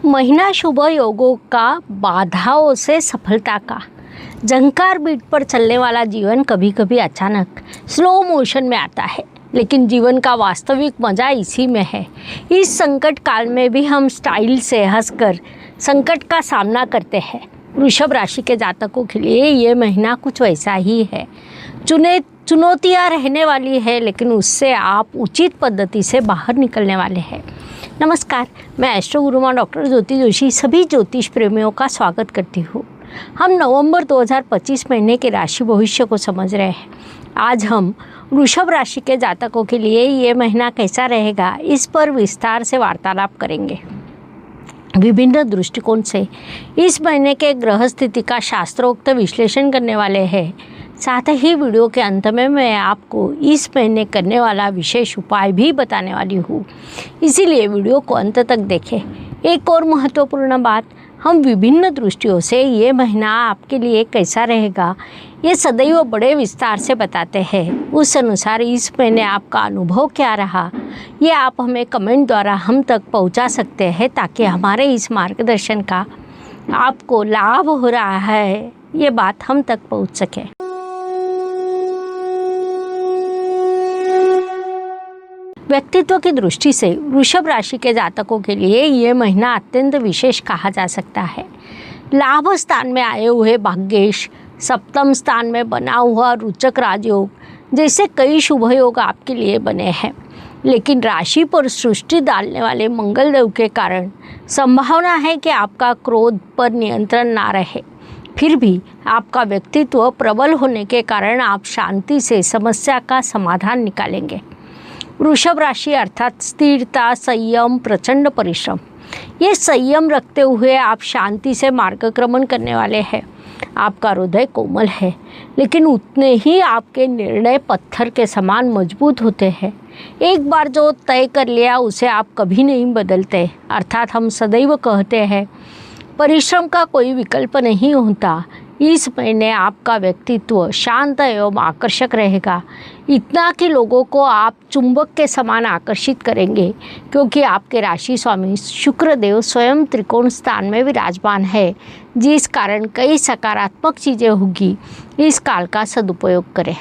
महीना शुभ योगों का, बाधाओं से सफलता का। झंकार बीट पर चलने वाला जीवन कभी कभी अचानक स्लो मोशन में आता है, लेकिन जीवन का वास्तविक मज़ा इसी में है। इस संकट काल में भी हम स्टाइल से हंसकर संकट का सामना करते हैं। वृषभ राशि के जातकों के लिए ये महीना कुछ वैसा ही है। चुनौतियाँ रहने वाली है, लेकिन उससे आप उचित पद्धति से बाहर निकलने वाले हैं। नमस्कार, मैं एस्ट्रो गुरुमा डॉक्टर ज्योति जोशी सभी ज्योतिष प्रेमियों का स्वागत करती हूँ। हम नवंबर 2025 महीने के राशि भविष्य को समझ रहे हैं। आज हम वृषभ राशि के जातकों के लिए ये महीना कैसा रहेगा, इस पर विस्तार से वार्तालाप करेंगे। विभिन्न दृष्टिकोण से इस महीने के ग्रह स्थिति का शास्त्रोक्त विश्लेषण करने वाले हैं। साथ ही वीडियो के अंत में मैं आपको इस महीने करने वाला विशेष उपाय भी बताने वाली हूँ, इसीलिए वीडियो को अंत तक देखें। एक और महत्वपूर्ण बात, हम विभिन्न दृष्टियों से ये महीना आपके लिए कैसा रहेगा ये सदैव बड़े विस्तार से बताते हैं। उस अनुसार इस महीने आपका अनुभव क्या रहा, ये आप हमें कमेंट द्वारा हम तक पहुंचा सकते हैं, ताकि हमारे इस मार्गदर्शन का आपको लाभ हो रहा है ये बात हम तक पहुंच सके। व्यक्तित्व की दृष्टि से वृषभ राशि के जातकों के लिए ये महीना अत्यंत विशेष कहा जा सकता है। लाभ स्थान में आए हुए भाग्येश, सप्तम स्थान में बना हुआ रोचक राजयोग जैसे कई शुभ योग आपके लिए बने हैं, लेकिन राशि पर सृष्टि डालने वाले मंगल देव के कारण संभावना है कि आपका क्रोध पर नियंत्रण ना रहे। फिर भी आपका व्यक्तित्व प्रबल होने के कारण आप शांति से समस्या का समाधान निकालेंगे। वृषभ राशि अर्थात स्थिरता, संयम, प्रचंड परिश्रम। ये संयम रखते हुए आप शांति से मार्गक्रमण करने वाले हैं। आपका हृदय कोमल है, लेकिन उतने ही आपके निर्णय पत्थर के समान मजबूत होते हैं। एक बार जो तय कर लिया उसे आप कभी नहीं बदलते। अर्थात हम सदैव कहते हैं परिश्रम का कोई विकल्प नहीं होता। इस महीने आपका व्यक्तित्व शांत एवं आकर्षक रहेगा, इतना कि लोगों को आप चुंबक के समान आकर्षित करेंगे, क्योंकि आपके राशि स्वामी शुक्र देव स्वयं त्रिकोण स्थान में विराजमान है, जिस कारण कई सकारात्मक चीज़ें होगी। इस काल का सदुपयोग करें।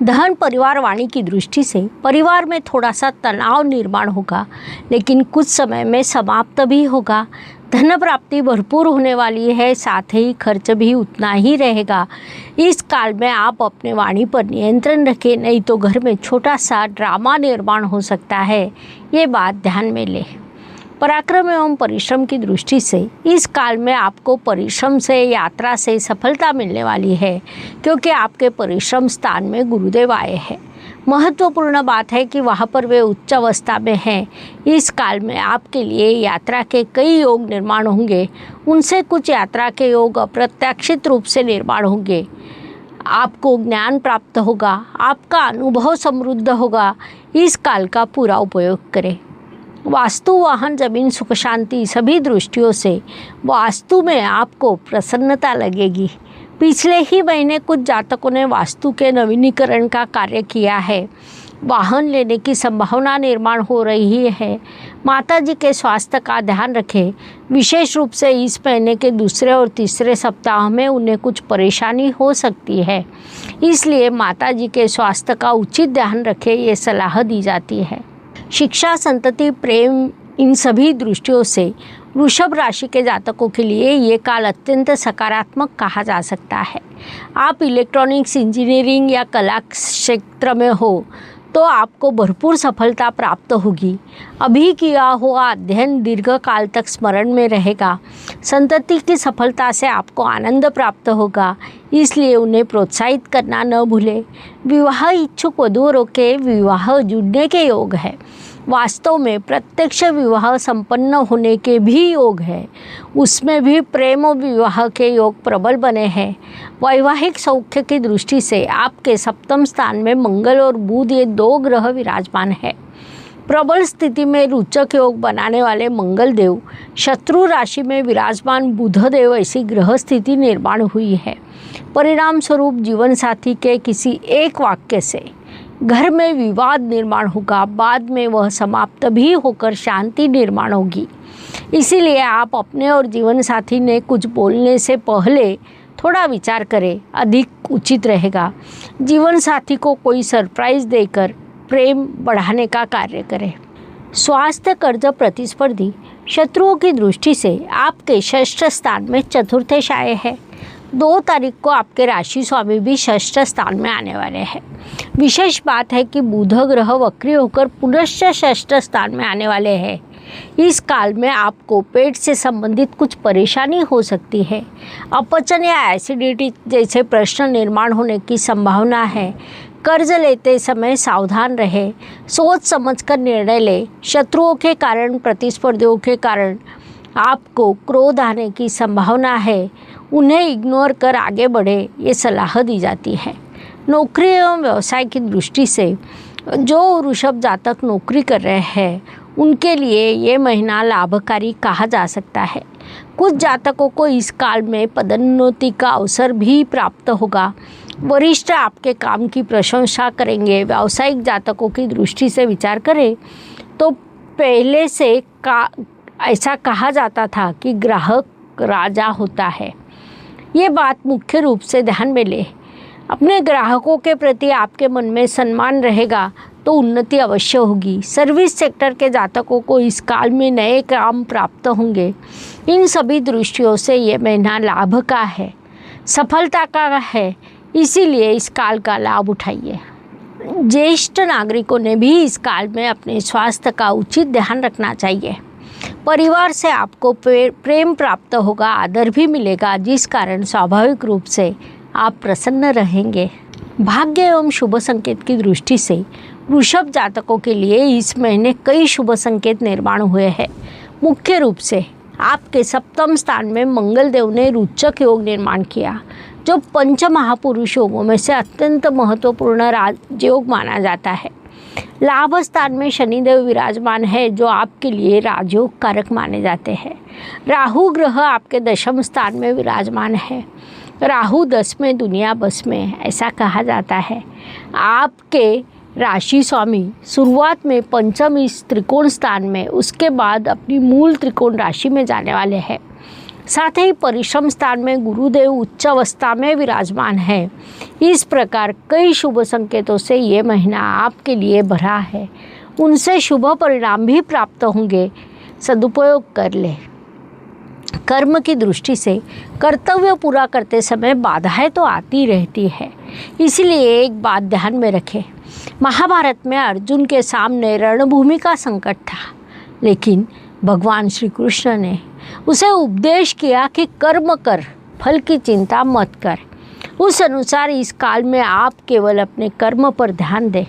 धन परिवार वाणी की दृष्टि से परिवार में थोड़ा सा तनाव निर्माण होगा, लेकिन कुछ समय में समाप्त भी होगा। धन प्राप्ति भरपूर होने वाली है, साथ ही खर्च भी उतना ही रहेगा। इस काल में आप अपने वाणी पर नियंत्रण रखें, नहीं तो घर में छोटा सा ड्रामा निर्माण हो सकता है, ये बात ध्यान में लें। पराक्रम एवं परिश्रम की दृष्टि से इस काल में आपको परिश्रम से, यात्रा से सफलता मिलने वाली है, क्योंकि आपके परिश्रम स्थान में गुरुदेव आए हैं। महत्वपूर्ण बात है कि वहाँ पर वे उच्च अवस्था में हैं। इस काल में आपके लिए यात्रा के कई योग निर्माण होंगे। उनसे कुछ यात्रा के योग अप्रत्याशित रूप से निर्माण होंगे। आपको ज्ञान प्राप्त होगा, आपका अनुभव समृद्ध होगा। इस काल का पूरा उपयोग करें। वास्तु, वाहन, जमीन, सुख शांति सभी दृष्टियों से वास्तु में आपको प्रसन्नता लगेगी। पिछले ही महीने कुछ जातकों ने वास्तु के नवीनीकरण का कार्य किया है। वाहन लेने की संभावना निर्माण हो रही है। माता जी के स्वास्थ्य का ध्यान रखें। विशेष रूप से इस महीने के दूसरे और तीसरे सप्ताह में उन्हें कुछ परेशानी हो सकती है, इसलिए माता जी के स्वास्थ्य का उचित ध्यान रखें, ये सलाह दी जाती है। शिक्षा, संतति, प्रेम, इन सभी दृष्टियों से वृषभ राशि के जातकों के लिए ये काल अत्यंत सकारात्मक कहा जा सकता है। आप इलेक्ट्रॉनिक्स, इंजीनियरिंग या कला क्षेत्र में हो तो आपको भरपूर सफलता प्राप्त होगी। अभी किया हुआ अध्ययन दीर्घकाल तक स्मरण में रहेगा। संतति की सफलता से आपको आनंद प्राप्त होगा, इसलिए उन्हें प्रोत्साहित करना न भूलें। विवाह इच्छुक वधूवरों के विवाह जुड़ने के योग है। वास्तव में प्रत्यक्ष विवाह संपन्न होने के भी योग है, उसमें भी प्रेम विवाह के योग प्रबल बने हैं। वैवाहिक सौख्य की दृष्टि से आपके सप्तम स्थान में मंगल और बुध, ये दो ग्रह विराजमान है। प्रबल स्थिति में रोचक योग बनाने वाले मंगल देव, शत्रु राशि में विराजमान बुध देव, ऐसी ग्रह स्थिति निर्माण हुई है। परिणाम स्वरूप जीवन साथी के किसी एक वाक्य से घर में विवाद निर्माण होगा, बाद में वह समाप्त भी होकर शांति निर्माण होगी। इसीलिए आप अपने और जीवन साथी ने कुछ बोलने से पहले थोड़ा विचार करें, अधिक उचित रहेगा। जीवन साथी को कोई सरप्राइज देकर प्रेम बढ़ाने का कार्य करें। स्वास्थ्य, कर्ज, प्रतिस्पर्धी शत्रुओं की दृष्टि से आपके षष्ठ स्थान में चतुर्थेश आए हैं। 2 तारीख को आपके राशि स्वामी भी षष्ठ स्थान में आने वाले हैं। विशेष बात है कि बुध ग्रह वक्री होकर पुनश्च षष्ठ स्थान में आने वाले हैं। इस काल में आपको पेट से संबंधित कुछ परेशानी हो सकती है। अपचन या एसिडिटी जैसे प्रश्न निर्माण होने की संभावना है। कर्ज लेते समय सावधान रहे, सोच समझकर निर्णय ले। शत्रुओं के कारण, प्रतिस्पर्धियों के कारण आपको क्रोध आने की संभावना है। उन्हें इग्नोर कर आगे बढ़े, ये सलाह दी जाती है। नौकरी एवं व्यवसाय की दृष्टि से जो वृषभ जातक नौकरी कर रहे हैं उनके लिए ये महीना लाभकारी कहा जा सकता है। कुछ जातकों को इस काल में पदोन्नति का अवसर भी प्राप्त होगा। वरिष्ठ आपके काम की प्रशंसा करेंगे। व्यावसायिक जातकों की दृष्टि से विचार करें तो पहले से ऐसा कहा जाता था कि ग्राहक राजा होता है। ये बात मुख्य रूप से ध्यान में ले। अपने ग्राहकों के प्रति आपके मन में सम्मान रहेगा तो उन्नति अवश्य होगी। सर्विस सेक्टर के जातकों को इस काल में नए काम प्राप्त होंगे। इन सभी दृष्टियों से ये महीना लाभ का है, सफलता का है, इसीलिए इस काल का लाभ उठाइए। ज्येष्ठ नागरिकों ने भी इस काल में अपने स्वास्थ्य का उचित ध्यान रखना चाहिए। परिवार से आपको प्रेम प्राप्त होगा, आदर भी मिलेगा, जिस कारण स्वाभाविक रूप से आप प्रसन्न रहेंगे। भाग्य एवं शुभ संकेत की दृष्टि से वृषभ जातकों के लिए इस महीने कई शुभ संकेत निर्माण हुए हैं। मुख्य रूप से आपके सप्तम स्थान में मंगल देव ने रोचक योग निर्माण किया, जो पंच महापुरुष योगों में से अत्यंत महत्वपूर्ण राजयोग माना जाता है। लाभ स्थान में शनिदेव विराजमान है, जो आपके लिए राजयोग कारक माने जाते हैं। राहु ग्रह आपके दशम स्थान में विराजमान है। राहु 10 में, दुनिया बस में, ऐसा कहा जाता है। आपके राशि स्वामी शुरुआत में पंचम इस त्रिकोण स्थान में, उसके बाद अपनी मूल त्रिकोण राशि में जाने वाले हैं। साथ ही परिश्रम स्थान में गुरुदेव उच्च अवस्था में विराजमान है। इस प्रकार कई शुभ संकेतों से ये महीना आपके लिए भरा है। उनसे शुभ परिणाम भी प्राप्त होंगे, सदुपयोग कर ले। कर्म की दृष्टि से कर्तव्य पूरा करते समय बाधाएं तो आती रहती है, इसलिए एक बात ध्यान में रखें। महाभारत में अर्जुन के सामने रणभूमि का संकट था, लेकिन भगवान श्री कृष्ण ने उसे उपदेश किया कि कर्म कर, फल की चिंता मत कर। उस अनुसार इस काल में आप केवल अपने कर्म पर ध्यान दें,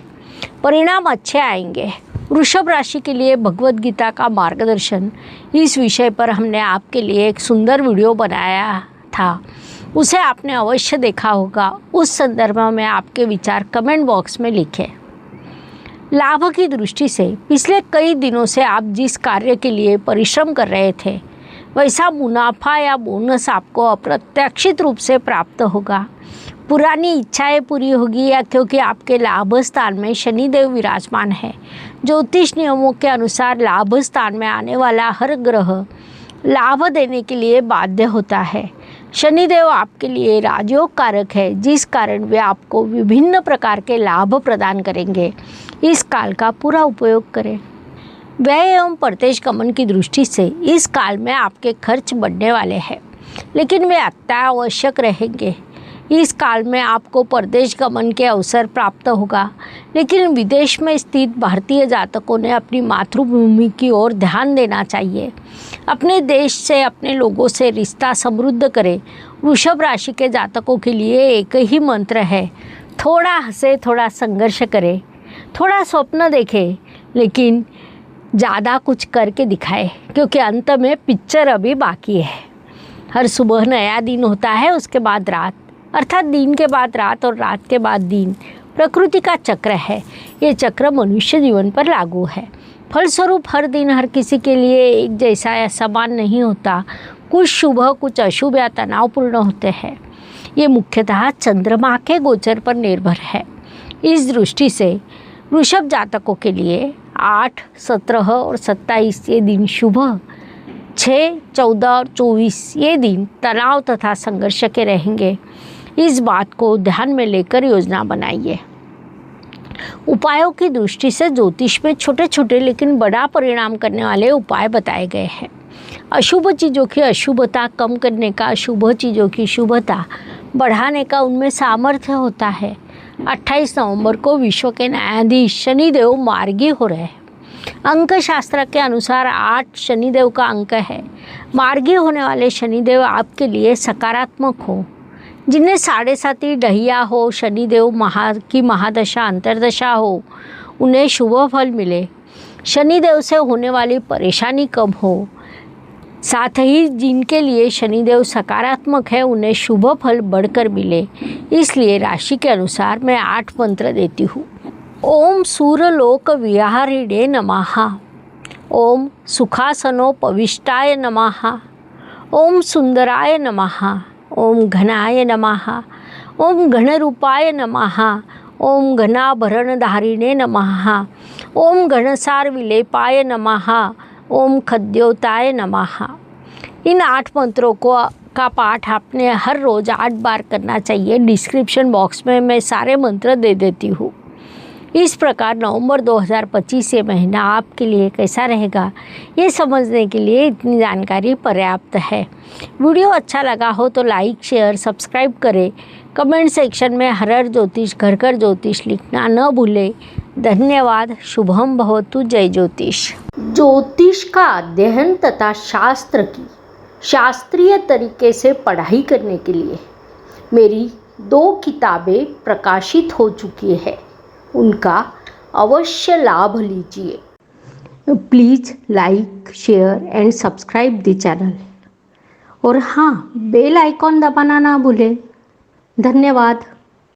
परिणाम अच्छे आएंगे। वृषभ राशि के लिए भगवद गीता का मार्गदर्शन, इस विषय पर हमने आपके लिए एक सुंदर वीडियो बनाया था, उसे आपने अवश्य देखा होगा। उस संदर्भ में आपके विचार कमेंट बॉक्स में लिखें। लाभ की दृष्टि से पिछले कई दिनों से आप जिस कार्य के लिए परिश्रम कर रहे थे, वैसा मुनाफा या बोनस आपको अप्रत्याशित रूप से प्राप्त होगा। पुरानी इच्छाएं पूरी होगी, या क्योंकि आपके लाभ स्थान में शनिदेव विराजमान है। ज्योतिष नियमों के अनुसार लाभ स्थान में आने वाला हर ग्रह लाभ देने के लिए बाध्य होता है। शनिदेव आपके लिए राजयोग कारक है, जिस कारण वे आपको विभिन्न प्रकार के लाभ प्रदान करेंगे। इस काल का पूरा उपयोग करें। व्यय एवं परदेश गमन की दृष्टि से इस काल में आपके खर्च बढ़ने वाले हैं, लेकिन वे अत्यावश्यक रहेंगे। इस काल में आपको परदेश गमन के अवसर प्राप्त होगा, लेकिन विदेश में स्थित भारतीय जातकों ने अपनी मातृभूमि की ओर ध्यान देना चाहिए। अपने देश से, अपने लोगों से रिश्ता समृद्ध करें। वृषभ राशि के जातकों के लिए एक ही मंत्र है, थोड़ा हंसे, थोड़ा संघर्ष करें, थोड़ा स्वप्न देखें, लेकिन ज़्यादा कुछ करके दिखाए, क्योंकि अंत में पिक्चर अभी बाकी है। हर सुबह नया दिन होता है, उसके बाद रात, अर्थात दिन के बाद रात और रात के बाद दिन। प्रकृति का चक्र है, ये चक्र मनुष्य जीवन पर लागू है। फलस्वरूप हर दिन हर किसी के लिए एक जैसा या समान नहीं होता। कुछ शुभ, कुछ अशुभ या तनावपूर्ण होते हैं। ये मुख्यतः चंद्रमा के गोचर पर निर्भर है। इस दृष्टि से वृषभ जातकों के लिए 8, 17 और 27 ये दिन शुभ, 6, 14 और 24 ये दिन तनाव तथा संघर्ष के रहेंगे। इस बात को ध्यान में लेकर योजना बनाइए। उपायों की दृष्टि से ज्योतिष में छोटे छोटे लेकिन बड़ा परिणाम करने वाले उपाय बताए गए हैं। अशुभ चीज़ों की अशुभता कम करने का, शुभ चीज़ों की शुभता बढ़ाने का उनमें सामर्थ्य होता है। 28 नवंबर को विश्व के न्यायाधीश शनिदेव मार्गी हो रहे हैं। अंक शास्त्र के अनुसार 8 शनिदेव का अंक है। मार्गी होने वाले शनिदेव आपके लिए सकारात्मक हो। जिन्हें 7.5 डहिया हो, शनिदेव की महादशा अंतर्दशा हो, उन्हें शुभ फल मिले। शनिदेव से होने वाली परेशानी कम हो। साथ ही जिनके लिए शनिदेव सकारात्मक है उन्हें शुभ फल बढ़कर मिले। इसलिए राशि के अनुसार मैं 8 मंत्र देती हूँ। ओम सूर्यलोक विहारिणे नमः। ओम सुखासनोपविष्टाय नमः। ओम सुंदराय नमः। ओम घनाय नमः। ओम घनरूपाय नमः। ओम घनाभरणधारिणे नमः। ओम घनसार विलेपाय नमः। ओम खद्योताय नमः। इन 8 मंत्रों का पाठ आपने हर रोज़ 8 बार करना चाहिए। डिस्क्रिप्शन बॉक्स में मैं सारे मंत्र दे देती हूँ। इस प्रकार नवंबर 2025 ये महीना आपके लिए कैसा रहेगा ये समझने के लिए इतनी जानकारी पर्याप्त है। वीडियो अच्छा लगा हो तो लाइक, शेयर, सब्सक्राइब करें। कमेंट सेक्शन में हर हर ज्योतिष, घर घर ज्योतिष लिखना न भूलें। धन्यवाद। शुभम भवतु। जय ज्योतिष। ज्योतिष का अध्ययन तथा शास्त्र की शास्त्रीय तरीके से पढ़ाई करने के लिए मेरी 2 किताबें प्रकाशित हो चुकी है। उनका अवश्य लाभ लीजिए। Please like, share and subscribe the channel. और हाँ, बेल आइकॉन दबाना ना भूलें। धन्यवाद।